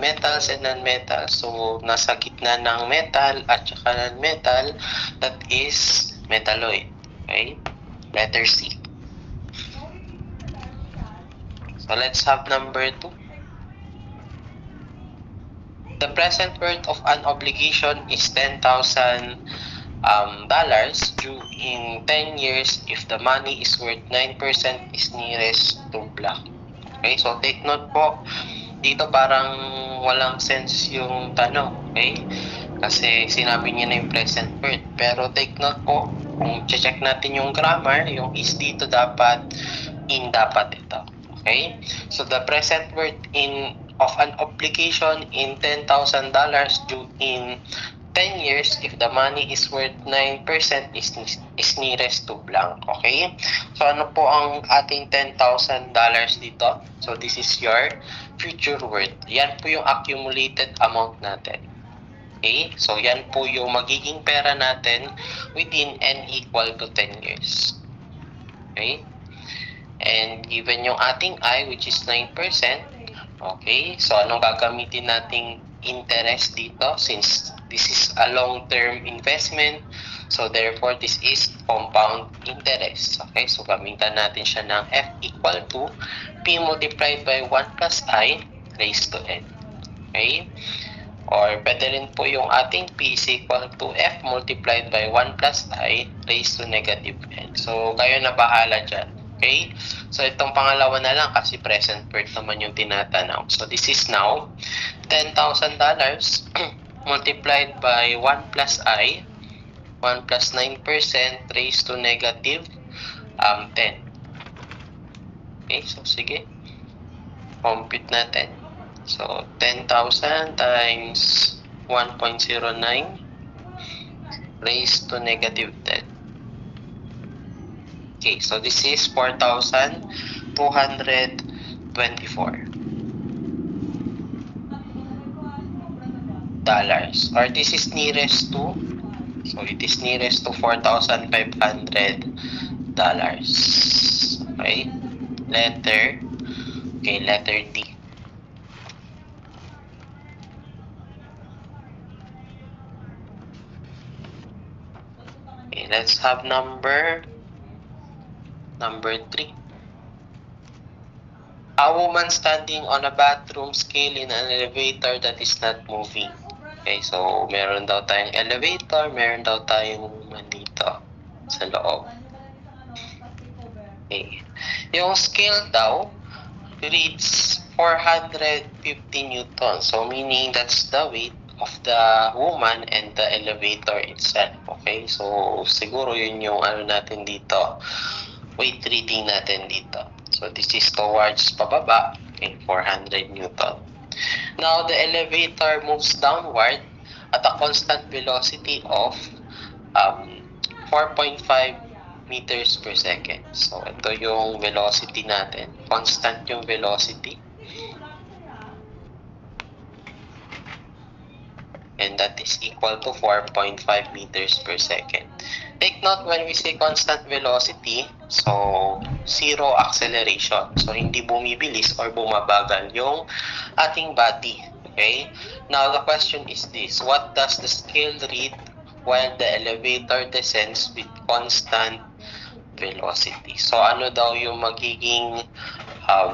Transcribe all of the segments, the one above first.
metals and non-metals. So, nasa gitna ng metal at saka non-metal, that is metalloid. Okay? Letter C. So, let's have number 2. The present worth of an obligation is $10,000 due in 10 years if the money is worth 9% is nearest to blank. Okay, so take note po, dito parang walang sense yung tanong, okay? Kasi sinabi niya na yung present worth. Pero take note po, kung check natin yung grammar, yung is dito dapat, in dapat ito. Okay? So the present worth of an obligation in $10,000 due in 10 years if the money is worth 9% is nearest to blank. Okay? So ano po ang ating $10,000 dito? So this is your future worth. Yan po yung accumulated amount natin. Okay? So yan po yung magiging pera natin within n equal to 10 years. Okay? And given yung ating I, which is 9%, okay, so anong gagamitin nating interest dito since this is a long-term investment, so therefore this is compound interest. Okay, so gamitan natin siya ng F equal to P multiplied by 1 plus I raised to N. Okay, or pwede rin po yung ating P is equal to F multiplied by 1 plus I raised to negative N. So kayo na bahala dyan. Okay? So, itong pangalawa na lang kasi present worth naman yung tinatanaw. So, this is now $10,000 multiplied by 1 plus I, 1 plus 9% raised to negative 10. Okay? So, sige. Compute natin. So, 10,000 times 1.09 raised to negative 10. Okay, so this is 4,224 dollars, or this is nearest to, so it is nearest to $4,500. Okay, letter D. Okay, let's have number 3. A woman standing on a bathroom scale in an elevator that is not moving. Okay, so meron daw tayong elevator, meron daw tayong woman dito sa loob. Okay. Yung scale daw reads 450 newtons. So meaning that's the weight of the woman and the elevator itself. Okay, so siguro yun yung ano natin dito, weight reading natin dito. So, this is towards pababa, okay, 400 Newton. Now, the elevator moves downward at a constant velocity of 4.5 meters per second. So, ito yung velocity natin. Constant yung velocity. And that is equal to 4.5 meters per second. Take note when we say constant velocity, so zero acceleration. So hindi bumibilis or bumabagal yung ating body. Okay? Now the question is this: what does the scale read while the elevator descends with constant velocity? So ano daw yung magiging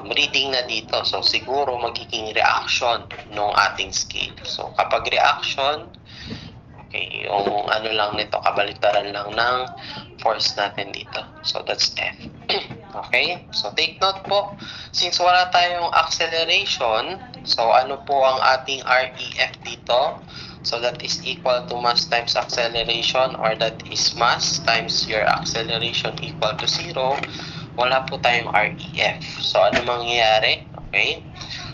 reading na dito? So siguro magiging reaction ng ating scale. So kapag reaction, okay, yung ano lang nito, kabaliktaran lang ng force natin dito. So that's F. Okay? So take note po, since wala tayong acceleration, so ano po ang ating REF dito? So that is equal to mass times acceleration, or that is mass times your acceleration equal to 0. Wala po tayong REF. So ano mangyayari? Okay?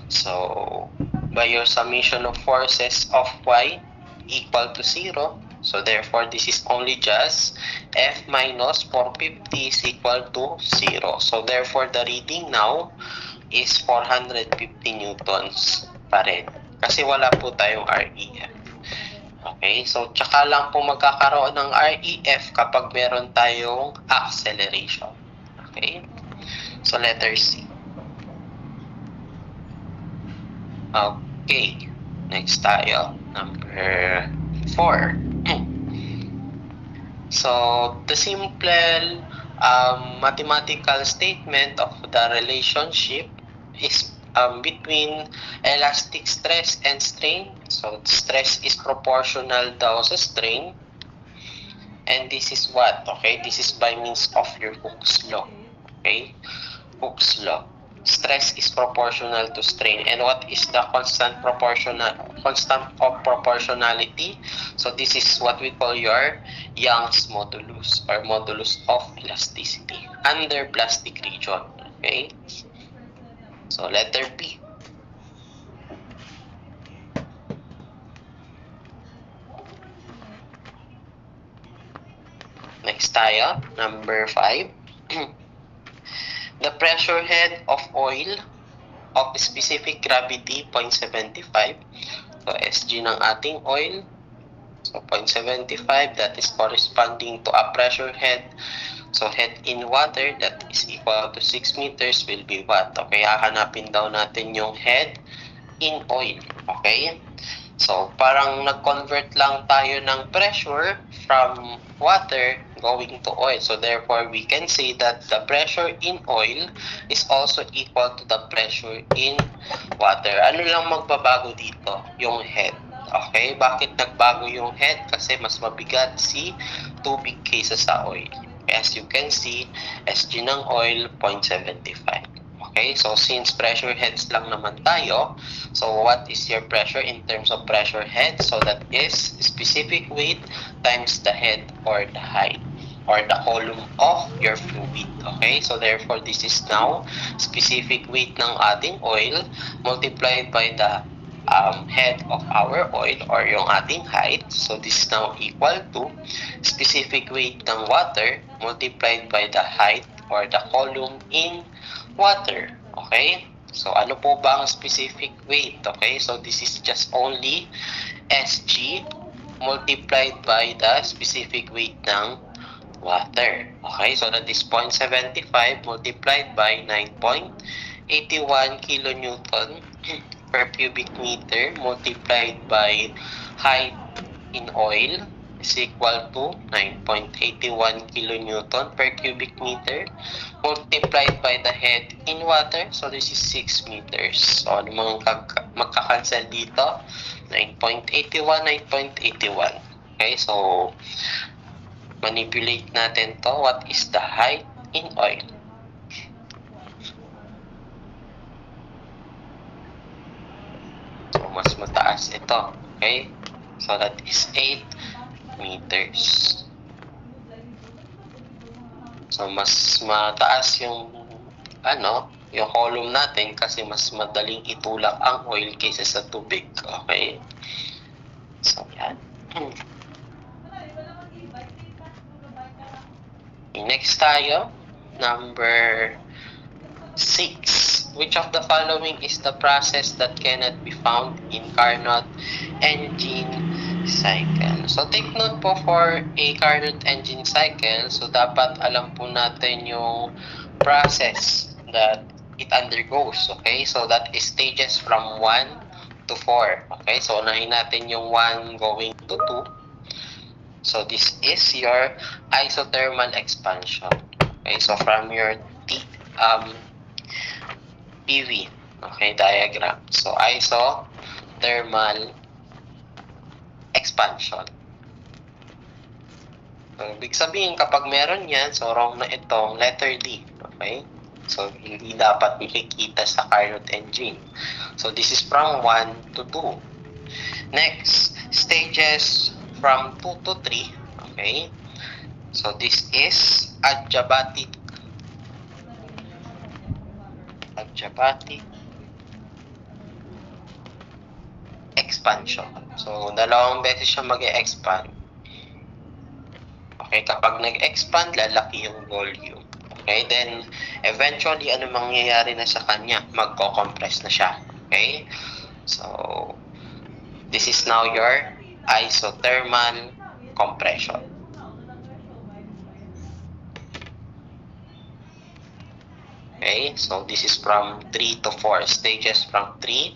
So by your summation of forces of Y equal to 0, so therefore this is only just F minus 450 is equal to 0. So therefore the reading now is 450 newtons pa rin. Kasi wala po tayong REF. Okay, so tsaka lang po magkakaroon ng REF kapag meron tayong acceleration. Okay, so letter C. Okay, Next tayo, number 4. So, the simple mathematical statement of the relationship is between elastic stress and strain. So, stress is proportional daw sa strain. And this is what? Okay, this is by means of your Hooke's law. Okay, Hooke's law. Stress is proportional to strain. And what is the constant of proportionality? So this is what we call your Young's modulus or modulus of elasticity under plastic region. Okay, so letter B. Next tayo, number 5. The pressure head of oil of specific gravity 0.75. So SG ng ating oil, so 0.75, that is corresponding to a pressure head. So head in water, that is equal to 6 meters, will be what? Okay, hahanapin daw natin yung head in oil. Okay, so parang nag-convert lang tayo ng pressure from water going to oil. So therefore, we can say that the pressure in oil is also equal to the pressure in water. Ano lang magbabago dito? Yung head. Okay, bakit nagbago yung head? Kasi mas mabigat si tubig kaysa sa oil. As you can see, SG ng oil, 0.75. Okay, so since pressure heads lang naman tayo, so what is your pressure in terms of pressure head? So that is specific weight times the head or the height or the column of your fluid. Okay, so therefore this is now specific weight ng ating oil multiplied by the head of our oil or yung ating height. So this is now equal to specific weight ng water multiplied by the height or the column in water. Okay? So ano po ba ang specific weight? Okay? So this is just only SG multiplied by the specific weight ng water. Okay? So that is 0.75 multiplied by 9.81 kilonewton per cubic meter multiplied by height in oil is equal to 9.81 kilonewton per cubic meter multiplied by the head in water. So this is 6 meters. So ano mga magkakancel dito? 9.81, 9.81. Okay, so manipulate natin to. What is the height in oil? So mas mataas ito. Okay, so that is 8 meters. So mas mataas yung yung column natin kasi mas madaling itulak ang oil kaysa sa tubig. Okay? So yan. Next tayo, number 6. Which of the following is the process that cannot be found in Carnot engine cycle? So take note po for a Carnot engine cycle, so dapat alam po natin yung process that it undergoes. Okay, so that is stages from 1 to 4. Okay, so unahin natin yung 1 going to 2. So this is your isothermal expansion. Okay, so from your PV, okay, diagram. So isothermal expansion. So, ibig sabihin, kapag meron yan, so wrong na itong letter D. Okay? So, hindi dapat makikita sa Carnot engine. So, this is from 1 to 2. Next, stages from 2 to 3. Okay? So, this is adiabatic expansion. So, dalawang beses siya mag-e-expand. Okay, kapag nag-expand, lalaki yung volume. Okay, then eventually, ano mangyayari na sa kanya? Magko-compress na siya. Okay, so this is now your isothermal compression. Okay, so this is from 3 to 4. Stages from 3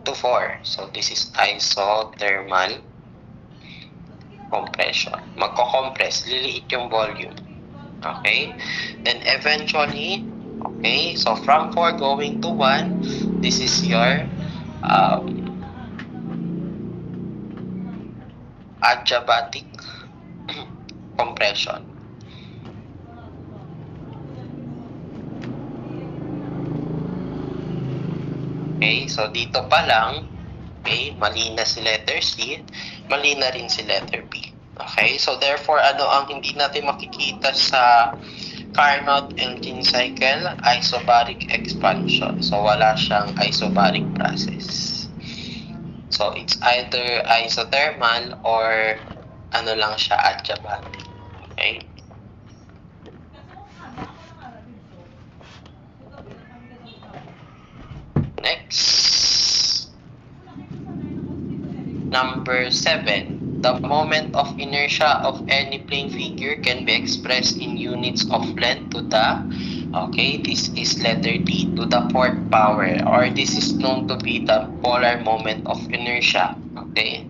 to 4. So, this is isothermal compression. Magko-compress, liliit yung volume. Okay? Then, eventually, okay, so from 4 going to 1, this is your adiabatic compression. Okay, so dito pa lang, okay, mali na si letter C, mali na rin si letter B. Okay, so therefore, ano ang hindi natin makikita sa Carnot engine cycle? Isobaric expansion. So, wala siyang isobaric process. So, it's either isothermal or ano lang siya, adiabatic. Okay? Next. Number 7. The moment of inertia of any plane figure can be expressed in units of length to the, okay, this is letter D, to the fourth power, or this is known to be the polar moment of inertia. Okay?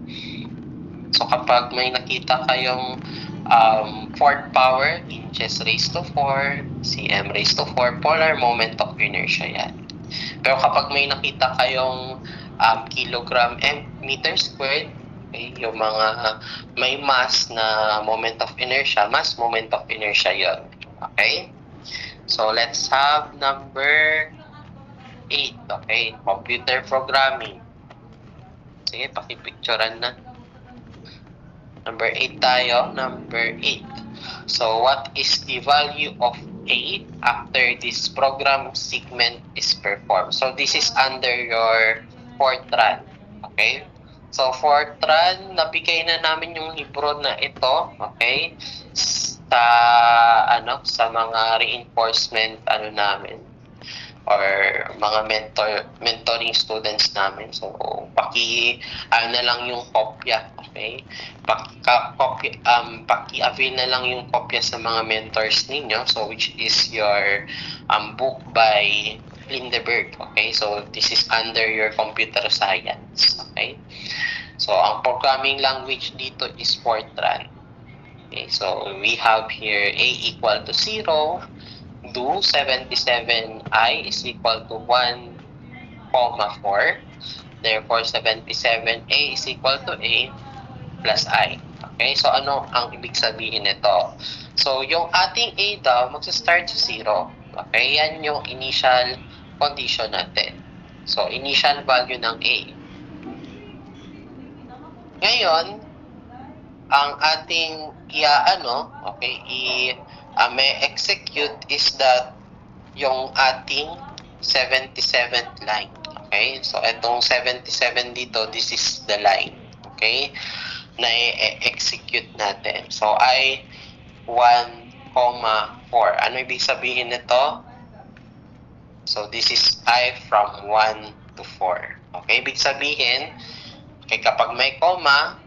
So, kapag may nakita kayong fourth power, inches raised to 4, cm raised to 4, polar moment of inertia yan. Pero kapag may nakita kayong kilogram meter squared, okay, yung mga may mass na moment of inertia, mass moment of inertia yun. Okay? So, let's have number 8. Okay? Computer programming. Sige, pakipicturean na. Number 8 tayo. Number 8. So, what is the value of A after this program segment is performed? So, this is under your Fortran. Okay? So, Fortran, nabigay na namin yung libro na ito. Okay? Sa mga reinforcement namin or mga mentoring students namin. So, na lang yung kopya, okay? Paki-avail na lang yung kopya sa mga mentors ninyo. So, which is your book by Lindeberg, okay? So, this is under your computer science, okay? So, ang programming language dito is Fortran. Okay, so we have here A equal to 0, do 77i is equal to 1, 4. Therefore, 77a is equal to a plus I. Okay, so ano ang ibig sabihin nito? So, yung ating a daw, magsa-start sa 0. Okay, yan yung initial condition natin. So, initial value ng a. Ngayon, ang ating may execute is that yung ating 77th line. Okay? So, itong 77 dito, this is the line. Okay? Na i-execute natin. So, I 1, 4. Ano ibig sabihin nito? So, this is I from 1 to 4. Okay? Ibig sabihin, kapag may comma,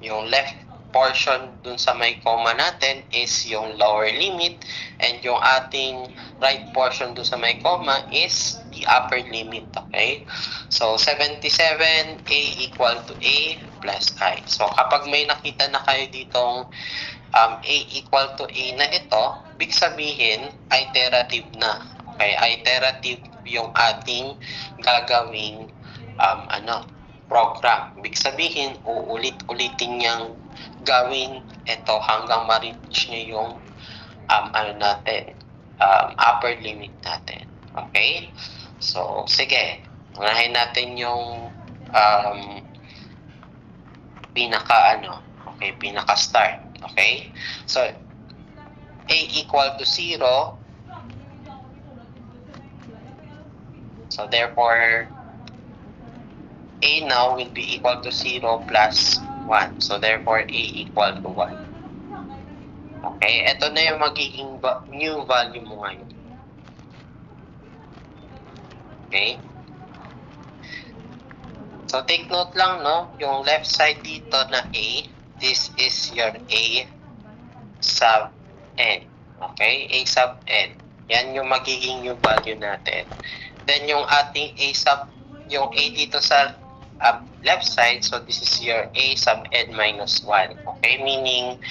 yung left portion dun sa may comma natin is yung lower limit, and yung ating right portion dun sa may comma is the upper limit. Okay? So, 77, A equal to A plus I. So, kapag may nakita na kayo ditong A equal to A na ito, big sabihin, iterative na. Okay? Iterative yung ating gagawing program. Ibig sabihin, uulit-ulitin niyang gawin ito hanggang ma-reach niya yung upper limit natin. Okay? So, sige. Unahin natin yung pinaka-start. Okay? So, A equal to 0. So, therefore, A now will be equal to 0 plus 1. So, therefore, A equal to 1. Okay? Ito na yung magiging new value mo ngayon. Okay? So, take note lang, no? Yung left side dito na A, this is your A sub N. Okay? A sub N. Yan yung magiging new value natin. Then, yung ating A sub yung A dito sa left side, so this is your A sub n minus 1. Okay, meaning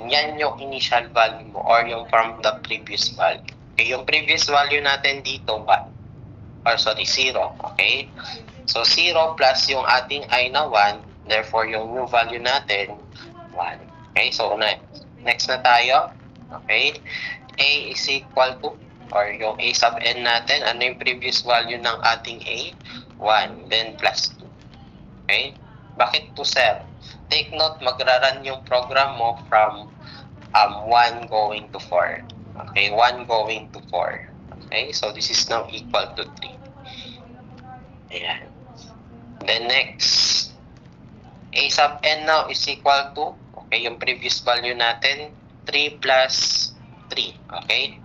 yan yung initial value mo or yung from the previous value. Okay, yung previous value natin dito, 0. Okay, so 0 plus yung ating I na 1, therefore yung new value natin, 1. Okay, so next na tayo. Okay, A is equal to, or yung A sub n natin, ano yung previous value ng ating A? 1, then plus 2. Okay? Bakit 2, sir? Take note, magra-run yung program mo from 1 going to 4. Okay, 1 going to 4. Okay, so this is now equal to 3. Ayan. Then next, A sub n now is equal to, okay, yung previous value natin, 3 plus 3. Okay?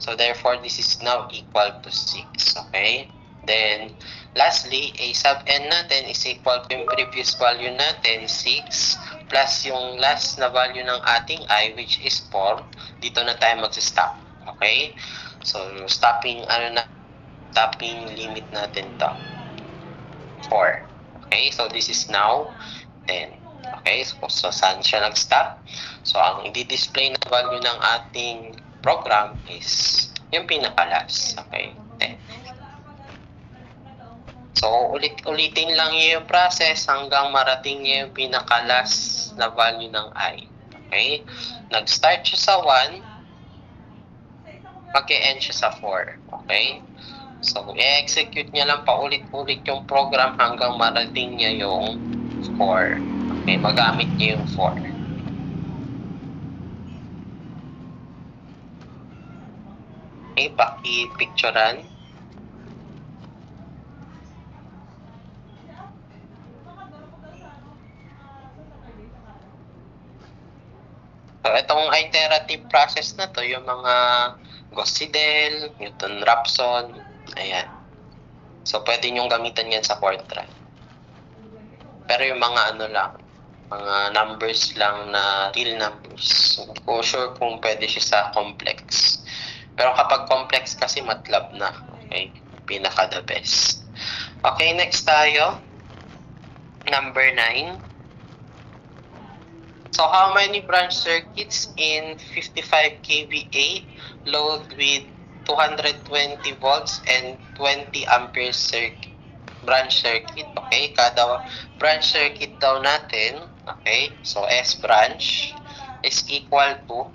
So therefore, this is now equal to 6. Okay? Then, lastly, A sub n natin is equal to yung previous value natin, 6, plus yung last na value ng ating I, which is 4. Dito na tayo mag-stop. Okay? So, stopping limit natin to 4. Okay? So, this is now 10. Okay? So saan siya nag-stop? So, ang i-display na value ng ating program is yung pinaka-last. Okay? 10. So, ulitin lang yung process hanggang marating niya yung pinaka-last na value ng I. Okay? Nag-start siya sa 1, mag-e-end siya sa 4. Okay? So, i-execute niya lang paulit-ulit yung program hanggang marating niya yung 4. Okay? Magamit niya yung 4. Okay, paki-picturean. So, itong iterative process na to, yung mga Gauss-Seidel, Newton-Raphson, ayan. So, pwede nyong gamitan yan sa Fortran. Pero yung mga mga numbers lang na real numbers, hindi ko sure kung pwede siya sa complex. Pero kapag complex kasi MATLAB na. Okay? Pinaka the best. Okay, next tayo. Number 9. So, how many branch circuits in 55 kVA load with 220 volts and 20 ampere branch circuit? Okay, kada branch circuit daw natin, okay, so S branch is equal to,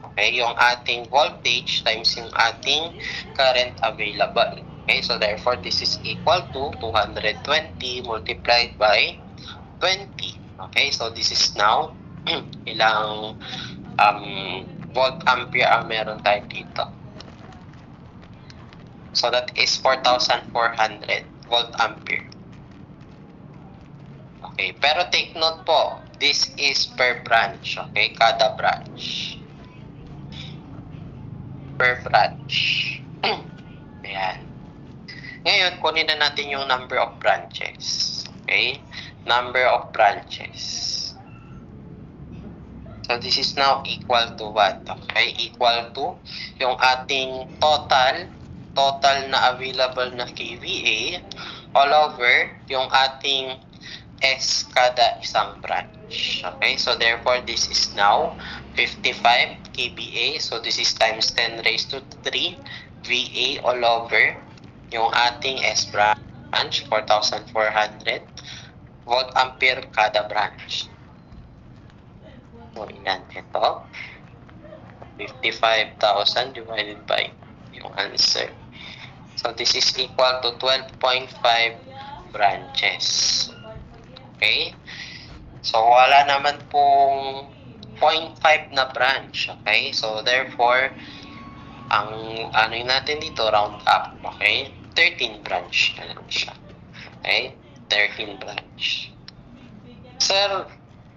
okay, yung ating voltage times yung ating current available. Okay, so therefore, this is equal to 220 multiplied by 20. Okay, so this is now ilang volt ampere ang meron tayo dito. So that is 4,400 volt ampere. Okay, pero take note po, this is per branch. Okay, kada branch. Per branch. Ayan. Ngayon, kunin na natin yung number of branches. Okay? Number of branches. So, this is now equal to what? Okay? Equal to yung ating total na available na kVA all over yung ating S kada isang branch. Okay? So, therefore, this is now 55 kVA. So, this is times 10 raised to 3 VA all over yung ating S branch, 4,400 volt ampere kada branch. So, yan. Ito. 55,000 divided by yung answer. So, this is equal to 12.5 branches. Okay? So, wala naman pong 0.5 na branch. Okay? So, therefore, ang ano natin dito, round up. Okay? 13 branch na lang siya. Okay? 13 branch. Sir,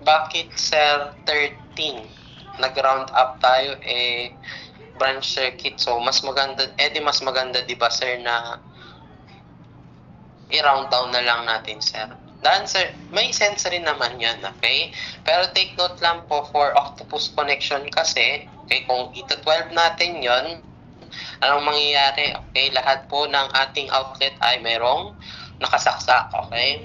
bakit sir 13? Nag-round up tayo branch circuit. So, mas maganda, mas maganda, di ba, sir, na i-round down na lang natin, sir. The answer, may sense rin naman yan, okay? Pero take note lang po for octopus connection kasi, okay, kung ito 12 natin yon, anong mangyayari? Okay, lahat po ng ating outlet ay mayroong nakasaksak, okay?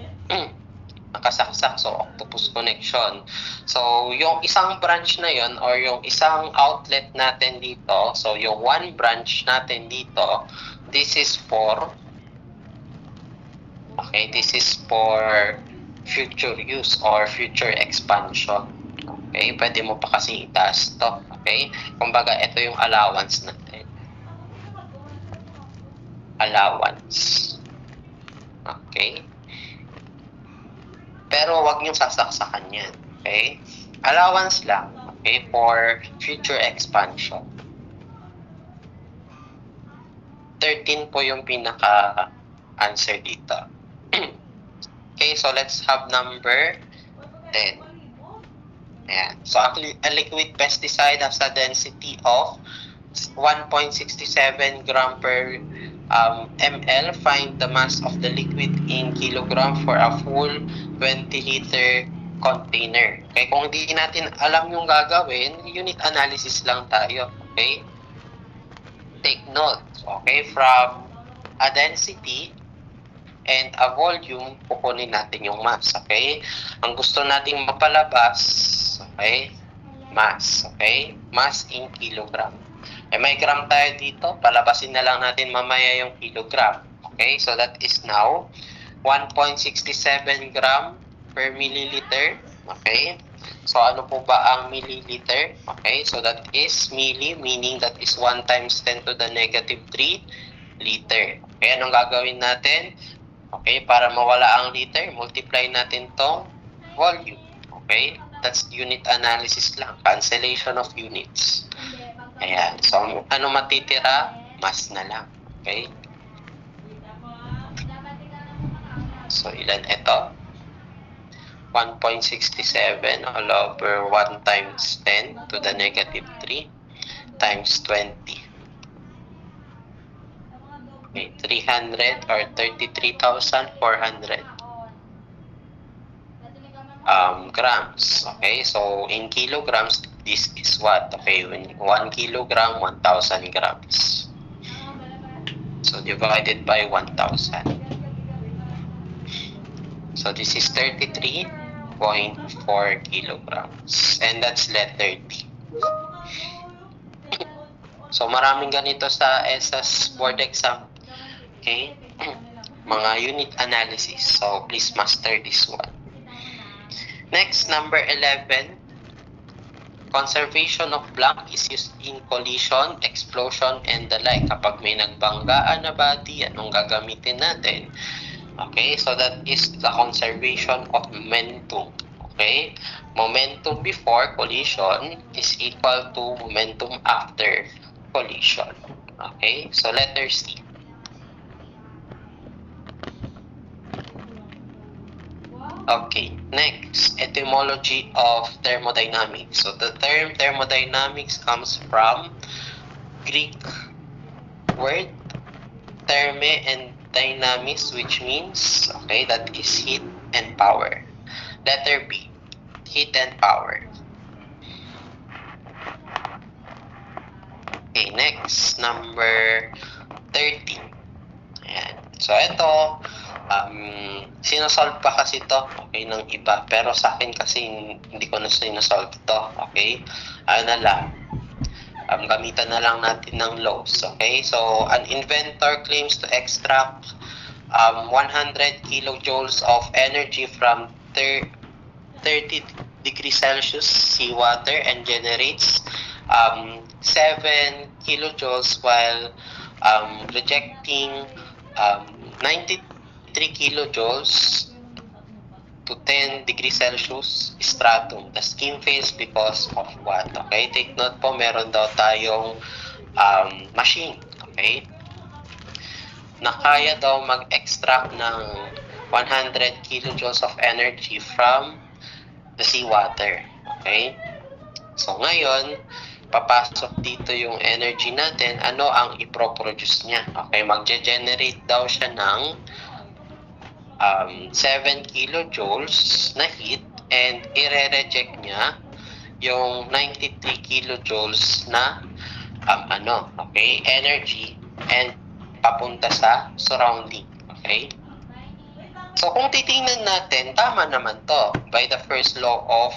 Nakasaksak, so octopus connection. So, yung isang branch na yon or yung isang outlet natin dito, so yung one branch natin dito, this is for future use or future expansion. Okay, pwede mo pa kasi itaas to. Okay, kumbaga ito yung allowance natin. Allowance. Okay. Pero wag niyong sasaksakan yan. Okay? Allowance lang. Okay? For future expansion. 13 po yung pinaka-answer dito. Okay, so let's have number 10. Ayan. So, a liquid pesticide has a density of 1.67 gram per ml. Find the mass of the liquid in kilogram for a full 20-liter container. Okay, kung hindi natin alam yung gagawin, unit analysis lang tayo. Okay? Take note. Okay, from a density and a volume, kukunin natin yung mass. Okay? Ang gusto nating mapalabas, okay? Mass. Okay? Mass in kilogram. Eh, may gram tayo dito. Palabasin na lang natin mamaya yung kilogram. Okay? So, that is now 1.67 gram per milliliter. Okay? So, ano po ba ang milliliter? Okay? So, that is milli, meaning that is 1 times 10 to the negative 3 liter. Okay? Anong gagawin natin? Okay? Para mawala ang liter, multiply natin tong volume. Okay? That's unit analysis lang. Cancellation of units. Ayan. So, ano matitira? Mass na lang. Okay? So, ilan ito? 1.67 all over 1 times 10 to the negative 3 times 20. Okay, 300 or 33,400 grams. Okay, so in kilograms, this is what? Okay, 1 kilogram, 1,000 grams. So divided by 1,000. So this is 33.4 kilograms. And that's letter D. So maraming ganito sa ESAS board exam. Okay? Mga unit analysis. So please master this one. Next, number 11. Conservation of blank is used in collision, explosion, and the like. Kapag may nagbanggaan na body, anong gagamitin natin? Okay, so that is the conservation of momentum. Okay, momentum before collision is equal to momentum after collision. Okay, so letter C. Okay, next, etymology of thermodynamics. So the term thermodynamics comes from Greek word therme and dynamics, which means, okay, that is heat and power. Letter B, heat and power. Okay, next, number 13. Ayan. So ito, sinosolve pa kasi to, okay, ng iba. Pero sa akin kasi hindi ko na sinosolve to, okay? Ano na lang, gamitan na lang natin ng laws, okay? So, an inventor claims to extract 100 kilojoules of energy from 30 degrees Celsius seawater and generates 7 kilojoules while rejecting 93 kilojoules to 10 degrees Celsius stratum. The scheme fails because of what? Okay, take note po, meron daw tayong machine, okay, na kaya daw mag-extract ng 100 kilojoules of energy from the seawater. Okay? So, ngayon, papasok dito yung energy natin, ano ang iproproduce niya? Okay, magge-generate daw siya ng 7 kilojoules na heat and i-reject niya yung 93 kilojoules na energy and papunta sa surrounding. Okay? So kung titingnan natin, tama naman to by the first law of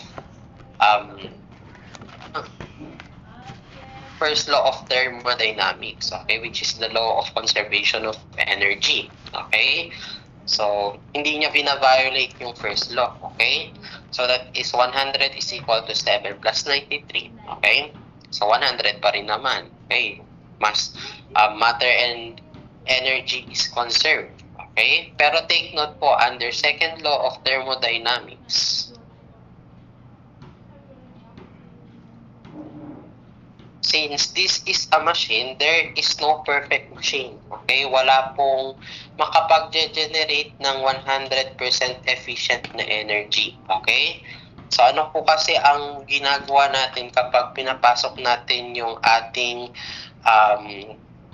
thermodynamics, okay, which is the law of conservation of energy, okay? So, hindi niya bina-violate yung first law, okay? So, that is 100 is equal to 7 plus 93, okay? So, 100 pa rin naman, okay? Mas matter and energy is conserved, okay? Pero take note po, under second law of thermodynamics, since this is a machine, there is no perfect machine. Okay? Wala pong makapag-generate ng 100% efficient na energy. Okay? So, ano po kasi ang ginagawa natin kapag pinapasok natin yung ating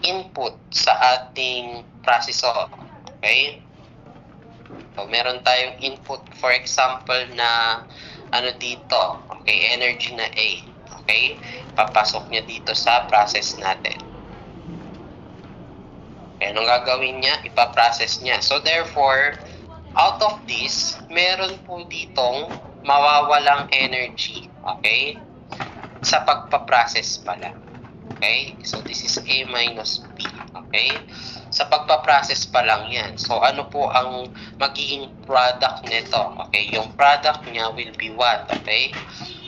input sa ating processor? Okay? So, meron tayong input, for example, na dito, okay, energy na A. Okay? Papasok niya dito sa process natin. Okay, anong gagawin niya? Ipaprocess niya. So, therefore, out of this, meron po ditong mawawalang energy. Okay? Sa pagpaprocess pala. Okay? So, this is A minus B. Okay? Sa pagpaprocess pa lang yan. So, ano po ang magiging product nito? Okay? Yung product niya will be what? Okay?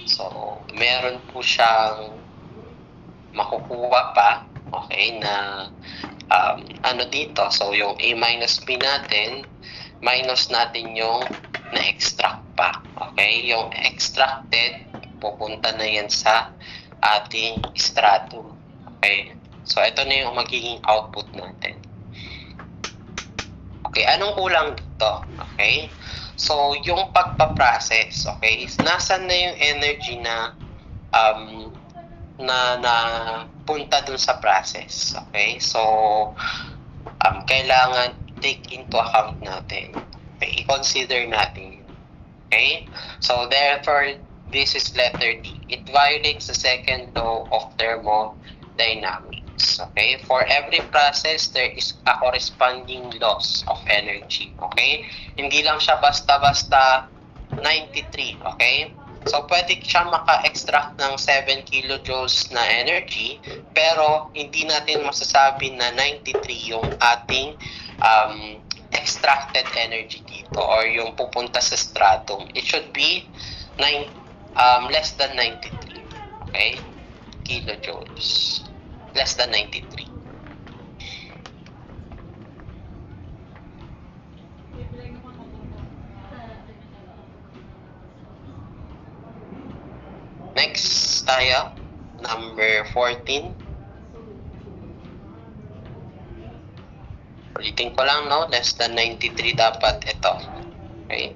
So, meron po siyang makukuha pa, okay, na dito. So, yung A minus B natin, minus natin yung na-extract pa. Okay? Yung extracted, pupunta na yan sa ating stratum. Okay? So, ito na yung magiging output natin. Okay, anong kulang dito? Okay? So, yung pagpaprocess, okay, nasan na yung energy na punta dun sa process, okay? So, kailangan take into account natin. Okay, i-consider natin. Okay? So, therefore, this is letter D. It violates the second law of thermodynamics. Okay? For every process, there is a corresponding loss of energy. Okay? Hindi lang siya basta-basta 93. Okay? So, pwede siya maka-extract ng 7 kilojoules na energy, pero hindi natin masasabi na 93 yung ating extracted energy dito or yung pupunta sa stratum. It should be less than 93. Okay? Kilojoules. Less than 93. Next tayo, number 14. Ulitin ko lang, no? Less than 93 dapat ito. Okay?